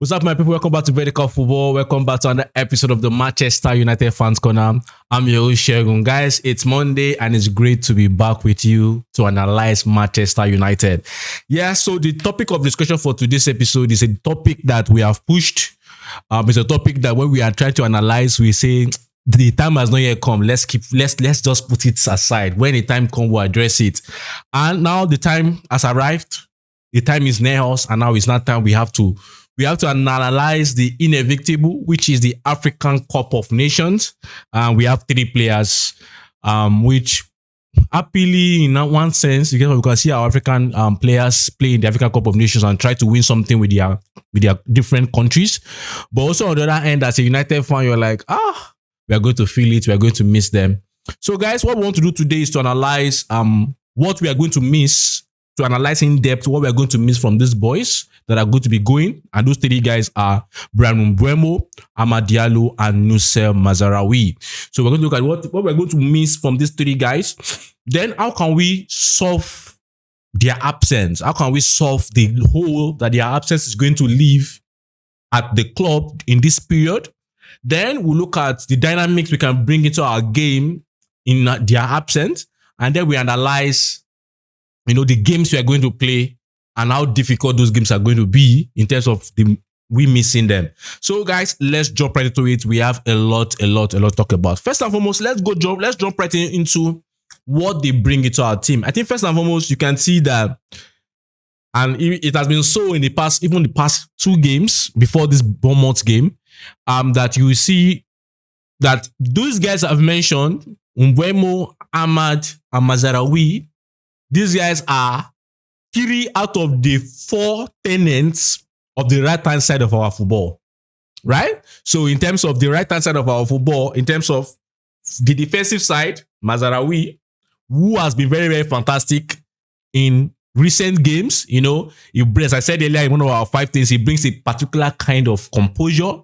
What's up, my people? Welcome back to Vertical Football. Welcome back to another episode of the Manchester United Fans Corner. I'm your host, Shegun. Guys, it's Monday and it's great to be back with you to analyze Manchester United. Yeah, so the topic of discussion for today's episode is a topic that we have pushed. It's a topic that when we are trying to analyze, we say the time has not yet come. Let's just put it aside. When the time comes, we'll address it. And now the time has arrived. The time is near us, and now it's not time. We have to analyze the inevitable, which is the African Cup of Nations. We have three players, which happily, in one sense, we can see our African players play in the African Cup of Nations and try to win something with their different countries. But also on the other end, as a United fan, you're like, we are going to feel it. We are going to miss them. So, guys, what we want to do today is to analyze what we are going to miss. To analyze in depth what we're going to miss from these boys that are going to be going. And those three guys are Bryan Mbeumo, Amad Diallo, and Noussair Mazraoui. So we're going to look at what we're going to miss from these three guys. Then how can we solve their absence? How can we solve the hole that their absence is going to leave at the club in this period? Then we'll look at the dynamics we can bring into our game in their absence. And then we analyze the games we are going to play and how difficult those games are going to be in terms of we missing them. So, guys, let's jump right into it. We have a lot to talk about. First and foremost, let's jump right into what they bring into our team. I think first and foremost, you can see that, and it has been so in the past, even the past two games before this Bournemouth game, that you will see that those guys I've mentioned, Mbeumo, Amad, and Mazraoui, these guys are 3 out of the 4 tenants of the right-hand side of our football, right? So in terms of the right-hand side of our football, in terms of the defensive side, Mazraoui, who has been very, very fantastic in recent games, as I said earlier in one of our 5 things, he brings a particular kind of composure,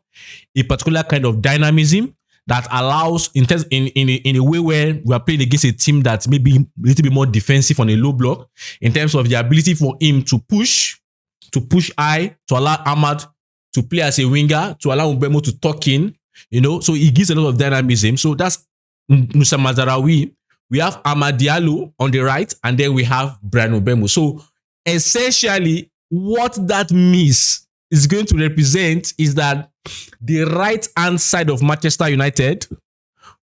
a particular kind of dynamism that allows, in a way where we are playing against a team that may be a little bit more defensive on a low block, in terms of the ability for him to push high, to allow Amad to play as a winger, to allow Mbeumo to tuck in, so he gives a lot of dynamism. So that's Noussair Mazraoui. We have Amad Diallo on the right, and then we have Bryan Mbeumo. So essentially, what that means is going to represent is that the right-hand side of Manchester United,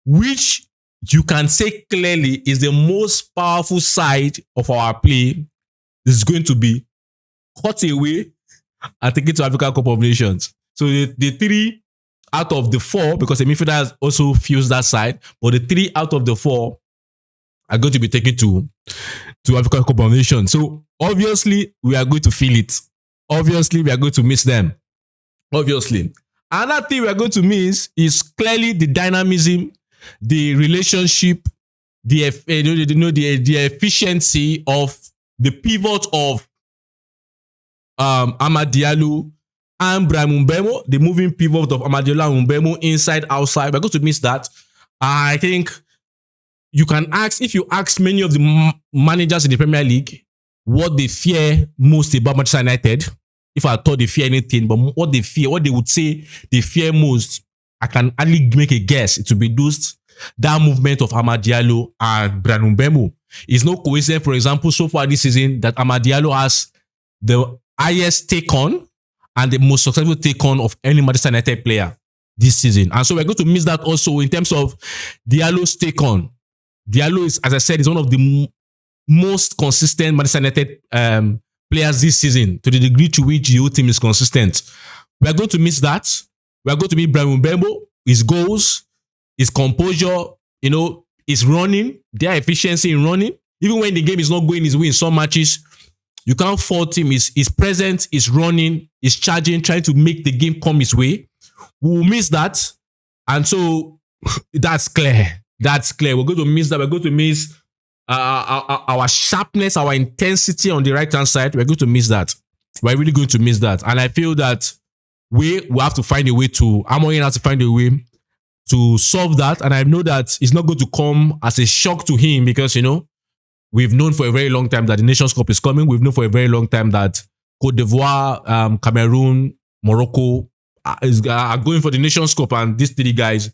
which you can say clearly is the most powerful side of our play, is going to be cut away and taken to African Cup of Nations. So the 3 out of the 4, because the midfielder also feels that side, but the 3 out of the 4 are going to be taken to African Cup of Nations. So obviously, we are going to feel it. Obviously, we are going to miss them. Obviously. Another thing we are going to miss is clearly the dynamism, the relationship, the efficiency of the pivot of Amad Diallo and Bryan Mbeumo, the moving pivot of Amad Diallo and Mbeumo inside, outside. We're going to miss that. I think you can ask, if you ask many of the managers in the Premier League what they fear most about Manchester United, if I thought they fear anything, but what they would say they fear most, I can only make a guess. It will be that movement of Amad Diallo and Bryan Mbeumo. It's no coincidence, for example, so far this season, that Amad Diallo has the highest take on and the most successful take on of any Manchester United player this season. And so we're going to miss that also in terms of Diallo's take on. Diallo is, as I said, is one of the most consistent Manchester United players this season, to the degree to which the whole team is consistent. We are going to miss that. We are going to miss Bryan Mbeumo, his goals, his composure, his running, their efficiency in running. Even when the game is not going his way in some matches, you can't fault him. He's present, he's running, he's charging, trying to make the game come his way. We will miss that. And so that's clear. That's clear. We're going to miss that. We're going to miss our sharpness, our intensity on the right-hand side. We're going to miss that. We're really going to miss that. And I feel that we have to find a way to, Amorim has to find a way to solve that. And I know that it's not going to come as a shock to him because, we've known for a very long time that the Nations Cup is coming. We've known for a very long time that Côte d'Ivoire, Cameroon, Morocco are going for the Nations Cup, and these 3 guys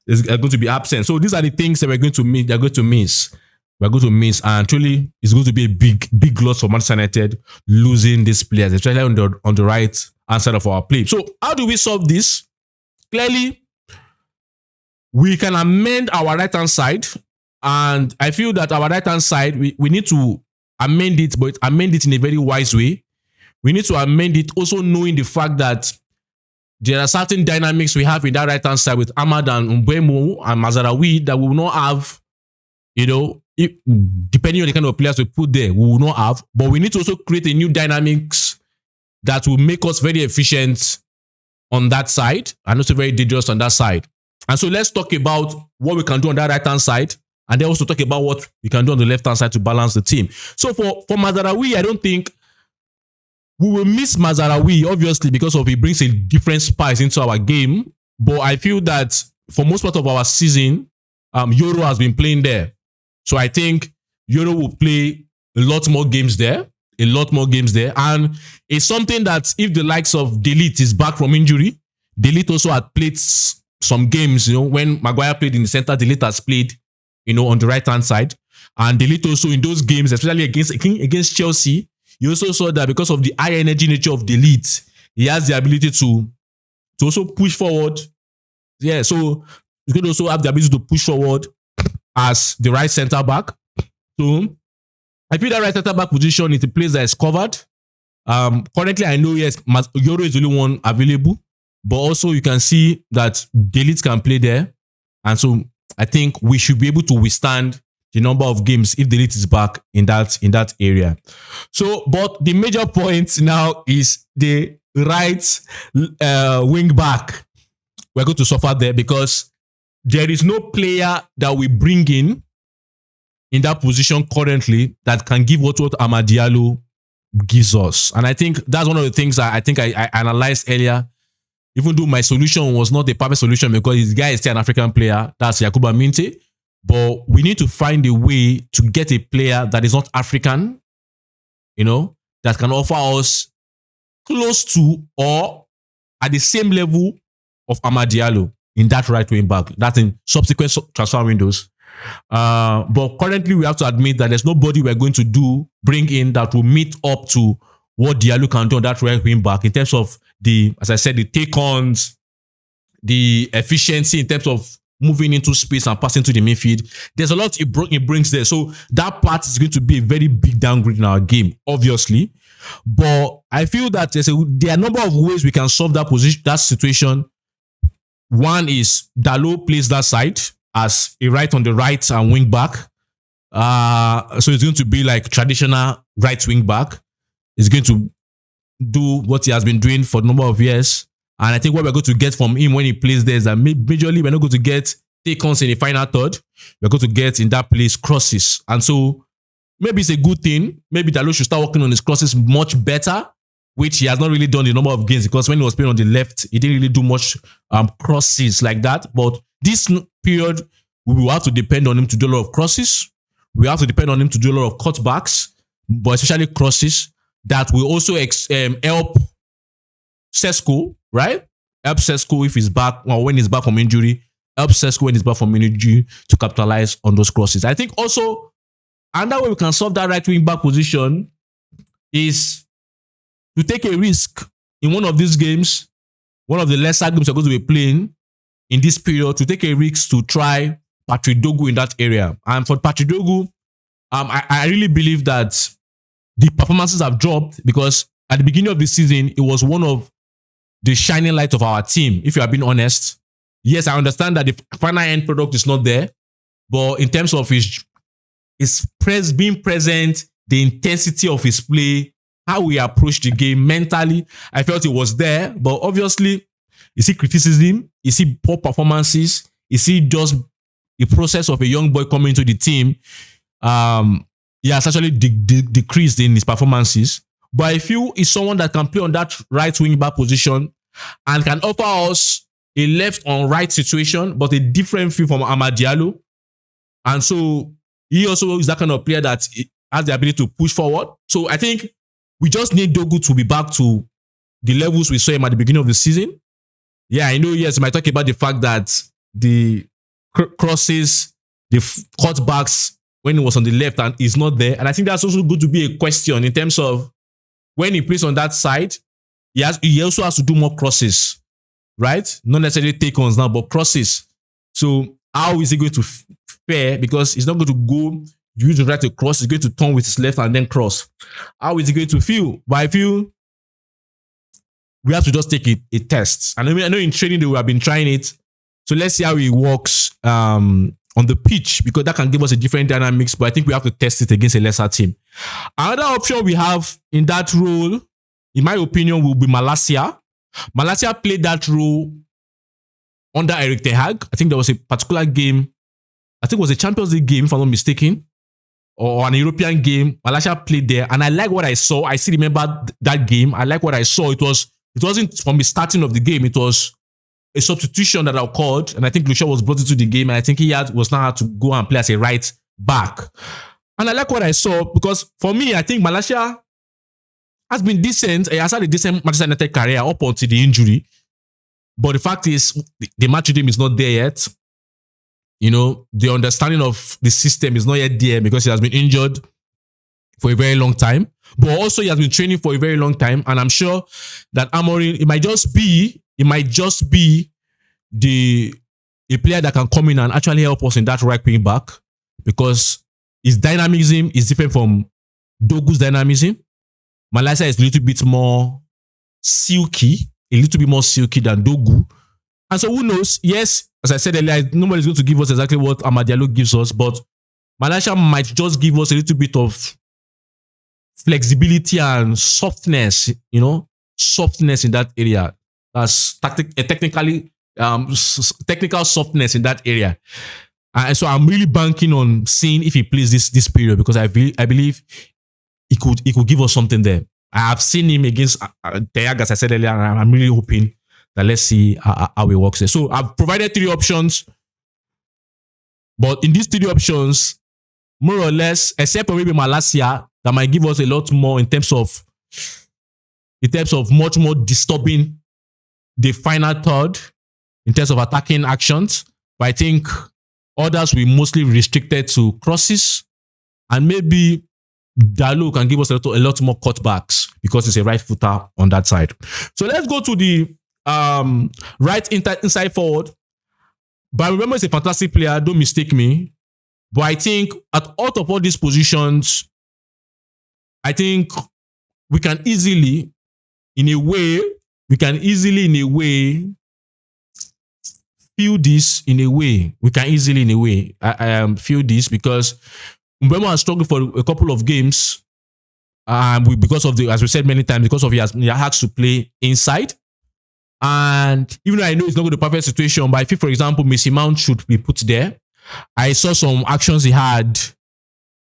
are going to be absent. So these are the things that we're going to miss. They're going to miss. We're going to miss, and truly, it's going to be a big loss for Manchester United losing these players, especially on the right hand side of our play. So how do we solve this? Clearly, we can amend our right hand side, and I feel that our right hand side we need to amend it, but amend it in a very wise way. We need to amend it also knowing the fact that there are certain dynamics we have in that right hand side with Amad and Mbeumo and Mazraoui that we will not have, depending on the kind of players we put there, we will not have. But we need to also create a new dynamics that will make us very efficient on that side and also very dangerous on that side. And so let's talk about what we can do on that right hand side, and then also talk about what we can do on the left hand side to balance the team. So for Mazraoui, I don't think we will miss Mazraoui, obviously, because he brings a different spice into our game. But I feel that for most part of our season, Euro has been playing there. So I think Euro will play a lot more games there. And it's something that if the likes of Delete is back from injury, Delete also had played some games, when Maguire played in the center, Delete has played, on the right-hand side. And Delete also in those games, especially against Chelsea, you also saw that because of the high energy nature of Delete, he has the ability to also push forward. Yeah, so he's going to also have the ability to push forward as the right center back. So I feel that right center back position is a place that is covered. Currently, I know, yes, Euro is the only one available, but also you can see that Delete can play there. And so I think we should be able to withstand the number of games if Delete is back in that area. So, but the major point now is the right wing back. We're going to suffer there because there is no player that we bring in that position currently that can give what Amad Diallo gives us. And I think that's one of the things I think I analyzed earlier, even though my solution was not the perfect solution because this guy is still an African player, that's Yakuba Minte. But we need to find a way to get a player that is not African, that can offer us close to or at the same level of Amad Diallo in that right wing back. That's in subsequent transfer windows. But currently we have to admit that there's nobody we're going to bring in that will meet up to what Diallo can do on that right wing back in terms of as I said, the take-ons, the efficiency in terms of moving into space and passing to the midfield. There's a lot it brings there. So that part is going to be a very big downgrade in our game, obviously. But I feel that there are a number of ways we can solve that situation. One is Diallo plays that side as a right on the right and wing back. So it's going to be like traditional right wing back. It's going to do what he has been doing for a number of years. And I think what we're going to get from him when he plays there is that majorly we're not going to get take-ons in the final third. We're going to get in that place crosses. And so maybe it's a good thing. Maybe Diallo should start working on his crosses much better, which he has not really done in a number of games because when he was playing on the left, he didn't really do much crosses like that. But this period, we will have to depend on him to do a lot of crosses. We have to depend on him to do a lot of cutbacks, but especially crosses that will also help Sesko, right? Help Sesko if he's back, or when he's back from injury. Help Sesko when he's back from injury to capitalize on those crosses. I think also another way we can solve that right wing back position is to take a risk in one of these games, one of the lesser games we're going to be playing in this period, to take a risk to try Patrick Dogu in that area. And for Patrick Dogu, I really believe that the performances have dropped because at the beginning of the season, it was one of the shining lights of our team, if you are being honest. Yes, I understand that the final end product is not there, but in terms of his being present, the intensity of his play, how we approach the game mentally, I felt it was there. But obviously, you see criticism, you see poor performances, you see just the process of a young boy coming into the team. He has actually decreased in his performances. But I feel he's someone that can play on that right wing back position and can offer us a left on right situation, but a different feel from Amad Diallo. And so he also is that kind of player that has the ability to push forward. So I think we just need Dogu to be back to the levels we saw him at the beginning of the season. Yeah, I know, yes, we might talk about the fact that the crosses, the cutbacks when he was on the left and is not there. And I think that's also going to be a question in terms of when he plays on that side, he also has to do more crosses, right? Not necessarily take-ons now, but crosses. So how is he going to fare? Because he's not going to go use the right to cross. He's going to turn with his left and then cross. How is he going to feel? But I feel we have to just take a test. And I know in training we have been trying it. So let's see how it works on the pitch, because that can give us a different dynamics. But I think we have to test it against a lesser team. Another option we have in that role, in my opinion, will be Malacia. Malacia played that role under Erik ten Hag. I think there was a particular game. I think it was a Champions League game, if I'm not mistaken, or an European game. Malacia played there, and I like what I saw. I still remember that game. I like what I saw. It wasn't from the starting of the game. It was a substitution that occurred, and I think Noussair was brought into the game, and I think he was now had to go and play as a right back. And I like what I saw, because for me, I think Malacia has been decent. He has had a decent Manchester United career up until the injury. But the fact is, the match with him is not there yet. You know, the understanding of the system is not yet there because he has been injured for a very long time. But also he has been training for a very long time. And I'm sure that Amorim, it might just be a player that can come in and actually help us in that right wing back, because his dynamism is different from Dogu's dynamism. Malacia is a little bit more silky than Dogu. And so who knows? Yes, as I said earlier, nobody's going to give us exactly what Amad Diallo gives us, but Malacia might just give us a little bit of flexibility and softness, softness in that area. That's technical softness in that area. And so I'm really banking on seeing if he plays this period, because I believe he could give us something there. I have seen him against ten Hag, as I said earlier, and I'm really hoping that let's see how it works there. So I've provided 3 options, but in these 3 options, more or less, except for maybe Malacia, that might give us a lot more in terms of much more disturbing the final third in terms of attacking actions. But I think others will mostly restricted to crosses, and maybe Diallo can give us a lot more cutbacks because he's a right footer on that side. So let's go to the right inside forward. But remember, he's a fantastic player, don't mistake me. But I think out of all these positions, I think we can easily, in a way, feel this in a way. We can easily, in a way, feel this, because Mbeumo has struggled for a couple of games, because of as we said many times, because of he has to play inside. And even though I know it's not going to be a perfect situation, but I feel, for example, Mason Mount should be put there. I saw some actions he had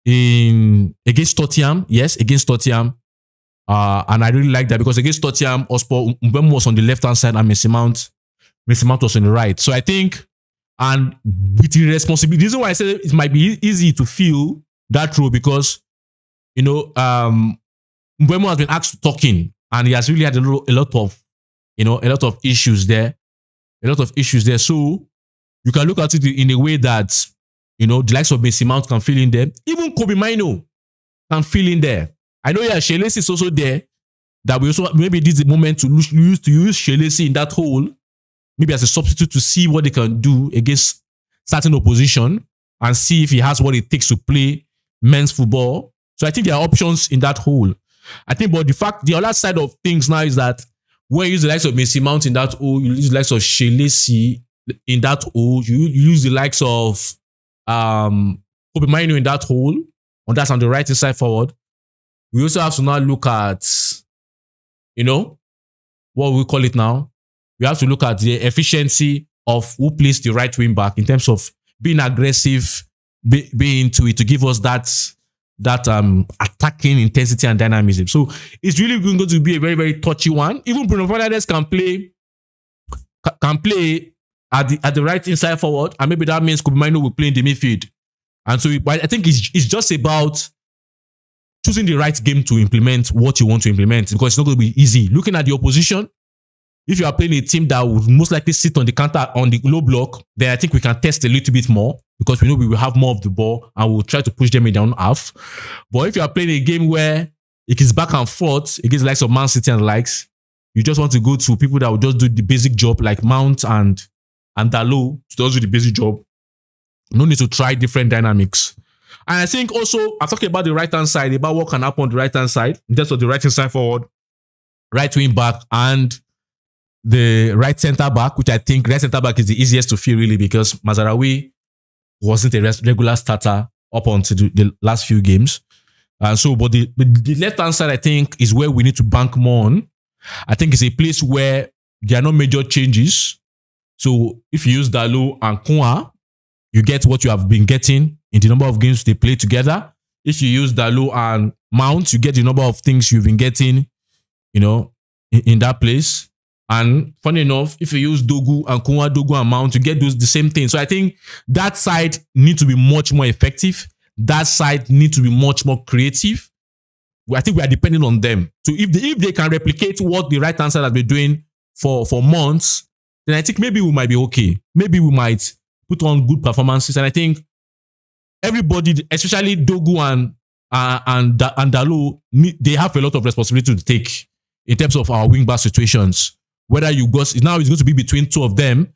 against Tottenham. Yes, against Tottenham. And I really like that, because against Tottenham, Mbeumo was on the left-hand side and Mason Mount was on the right. So I think, and with the responsibility, the reason why I said it might be easy to feel that role, because, Mbeumo has been asked to talk in, and he has really had a lot of issues there. So you can look at it in a way that, the likes of Mason Mount can fill in there. Even Kobe Mino can fill in there. I know, Shelesi is also there. That we also, maybe this is the moment to use Shelesi in that hole, maybe as a substitute, to see what they can do against certain opposition and see if he has what it takes to play men's football. So I think there are options in that hole. I think, but the other side of things now is that when you use the likes of Mason Mount in that hole, you use the likes of Shelesi in that hole, you use the likes of Kobe Mino in that hole, on the right side forward. We also have to now look at, what we call it now. We have to look at the efficiency of who plays the right wing back in terms of being aggressive, being into it, to give us that attacking intensity and dynamism. So it's really going to be a very, very touchy one. Even Bruno Fernandes can play at the right inside forward, and maybe that means Kobe Mino will play in the midfield. And so I think it's just about choosing the right game to implement what you want to implement, because it's not going to be easy. Looking at the opposition, if you are playing a team that would most likely sit on the counter on the low block, then I think we can test a little bit more, because we know we will have more of the ball and we'll try to push them in their own half. But if you are playing a game where it is back and forth against the likes of Man City and the likes, you just want to go to people that will just do the basic job, like Mount and Diallo to just do the basic job. No need to try different dynamics. And I think also, I'm talking about the right-hand side, about what can happen on the right-hand side, in terms of the right-hand side forward, right wing back, and the right centre back, which I think right centre back is the easiest to feel, really, because Mazraoui wasn't a regular starter up until the last few games. And so, but the left-hand side, I think, is where we need to bank more on. I think it's a place where there are no major changes. So if you use Diallo and Kounha, you get what you have been getting in the number of games they play together. If you use Diallo and Mount, you get the number of things you've been getting, in that place. And funny enough, if you use Dogu and Kounha, Dogu and Mount, you get the same thing. So I think that side needs to be much more effective. That side needs to be much more creative. I think we are depending on them. So if they can replicate what the right-hand side has been doing for months, then I think maybe we might be okay. Maybe we might put on good performances. And I think everybody, especially Dogu and Diallo, they have a lot of responsibility to take in terms of our wing-back situations. Whether you go, now it's going to be between two of them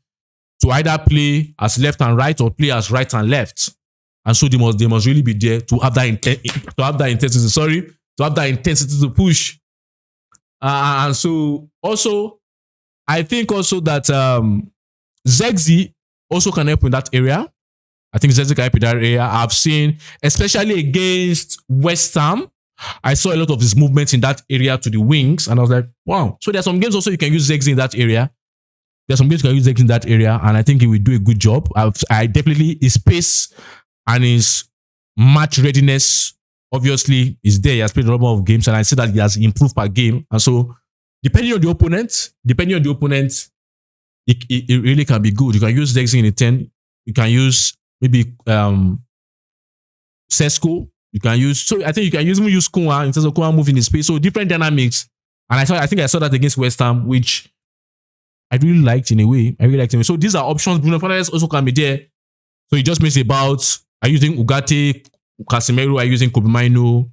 to either play as left and right or play as right and left. And so they must really be there to have that intensity. To have that intensity to push. And so also, I think also that Zexi also can help in that area. I think Zexi can help in that area. I've seen, especially against West Ham, I saw a lot of his movements in that area to the wings. And I was like, wow. So there are some games also you can use Zexi in that area. There are some games you can use Zexi in that area. And I think he will do a good job. I definitely, his pace and his match readiness obviously is there. He has played a number of games, and I see that he has improved per game. And so, depending on the opponent, it really can be good. You can use Zexi in a 10. You can use maybe Sesko. You can use, so I think you can even use Kounha in terms of Kounha moving in space. So different dynamics. And I think I saw that against West Ham, which I really liked in a way. So these are options. Bruno Fernandes also can be there. So it just makes about, are you using Ugarte, Casemiro, are you using Kobe Mainoo,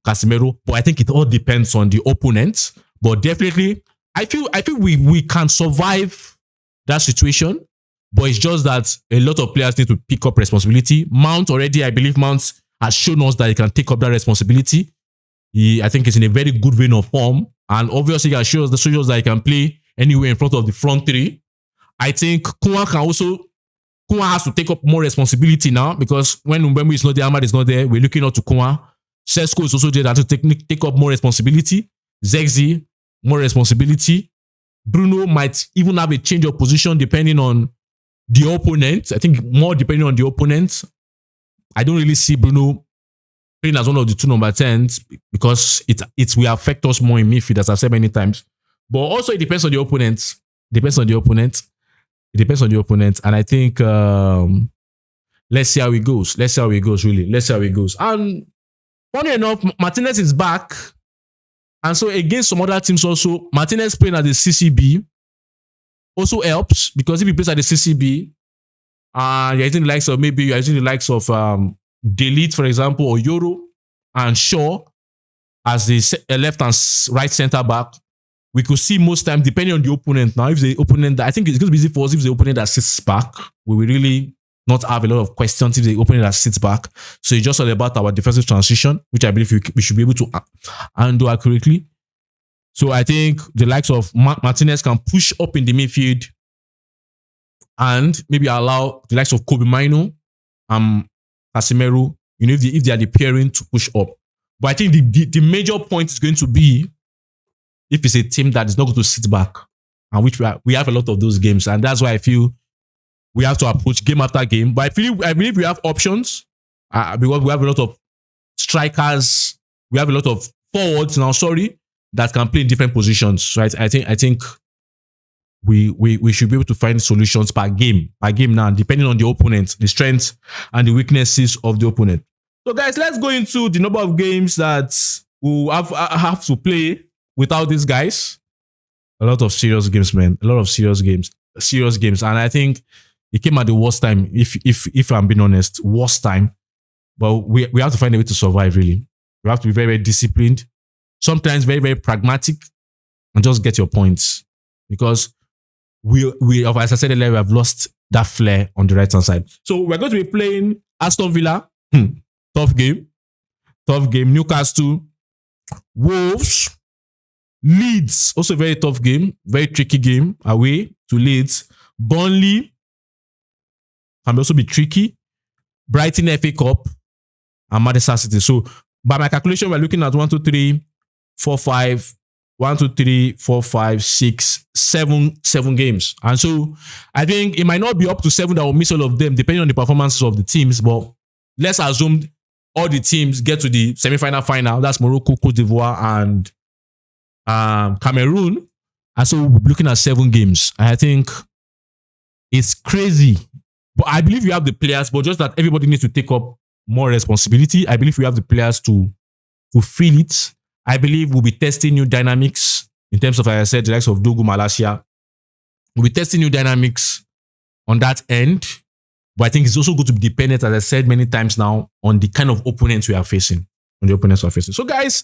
Casemiro? But I think it all depends on the opponent. But definitely, I feel we can survive that situation. But it's just that a lot of players need to pick up responsibility. Mount already, I believe Mount has shown us that he can take up that responsibility. I think he's in a very good vein of form. And obviously, he has shown us that he can play anywhere in front of the front three. I think Kounha has to take up more responsibility now, because when Mbeumo is not there, Amad is not there, we're looking out to Kounha. Sesko is also there to take up more responsibility. Zexi, more responsibility. Bruno might even have a change of position depending on the opponent. I think more depending on the opponent. I don't really see Bruno playing as one of the two number 10s, because it will affect us more in midfield, as I've said many times. But also it depends on the opponent. And I think let's see how it goes. And funny enough, Martinez is back. And so against some other teams also, Martinez playing at the CCB also helps, because if he plays at the CCB, you're using the likes of Delete, for example, or Yoro and Shaw as the left and right centre back, we could see most time, depending on the opponent. Now, if the opponent, I think it's going to be easy for us if the opponent that sits back, we will really not have a lot of questions if the opponent that sits back. So it's just all about our defensive transition, which I believe we should be able to handle accurately. So I think the likes of Martinez can push up in the midfield and maybe allow the likes of Kobe Mainoo and Casemiro, if they are the pairing, to push up. But I think the major point is going to be if it's a team that is not going to sit back, and which we have a lot of those games. And that's why I feel we have to approach game after game. But I believe we have options because we have a lot of strikers, we have a lot of forwards now, that can play in different positions. Right? I think we should be able to find solutions per game now, depending on the opponent, the strengths and the weaknesses of the opponent. So guys, let's go into the number of games that we'll have to play without these guys. A lot of serious games, man. A lot of serious games. And I think it came at the worst time, if I'm being honest, worst time. But we have to find a way to survive, really. We have to be very, very disciplined. Sometimes very, very pragmatic, and just get your points. Because we as I said earlier, we have lost that flair on the right-hand side. So we're going to be playing Aston Villa. Tough game. Newcastle. Wolves. Leeds. Also a very tough game. Very tricky game. Away to Leeds. Burnley. Can also be tricky. Brighton FA Cup. And Manchester City. So by my calculation, we're looking at 1, 2, 3, 4, 5. 1, 2, 3, 4, 5, 6, 7 games. And so I think it might not be up to 7 that will miss all of them, depending on the performances of the teams. But let's assume all the teams get to the semi-final final. That's Morocco, Cote d'Ivoire, and Cameroon. And so we'll be looking at 7 games. And I think it's crazy. But I believe we have the players, but just that everybody needs to take up more responsibility. I believe we have the players to feel it. I believe we'll be testing new dynamics in terms of, like I said, the likes of Dogu Malasia. We'll be testing new dynamics on that end. But I think it's also good to be dependent, as I said many times now, on the kind of opponents we are facing. So guys,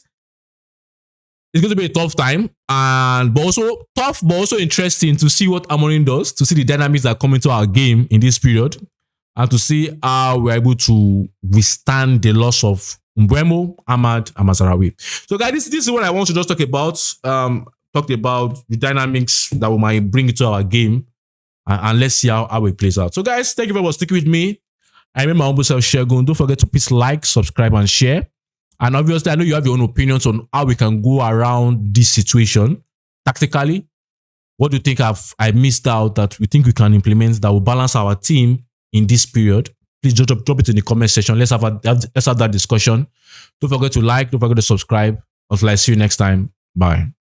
it's going to be a tough time. But also interesting to see what Amorim does, to see the dynamics that come into our game in this period, and to see how we're able to withstand the loss of Mbeumo, Amad, and Mazraoui. So guys, this is what I want to just talk about. Talk about the dynamics that we might bring into our game. And let's see how it plays out. So guys, thank you very much for sticking with me. I am my humble self, Shegun. Don't forget to please like, subscribe, and share. And obviously, I know you have your own opinions on how we can go around this situation tactically. What do you think I missed out that we think we can implement that will balance our team in this period? Please just drop it in the comment section. Let's have that discussion. Don't forget to like. Don't forget to subscribe. Until I see you next time. Bye.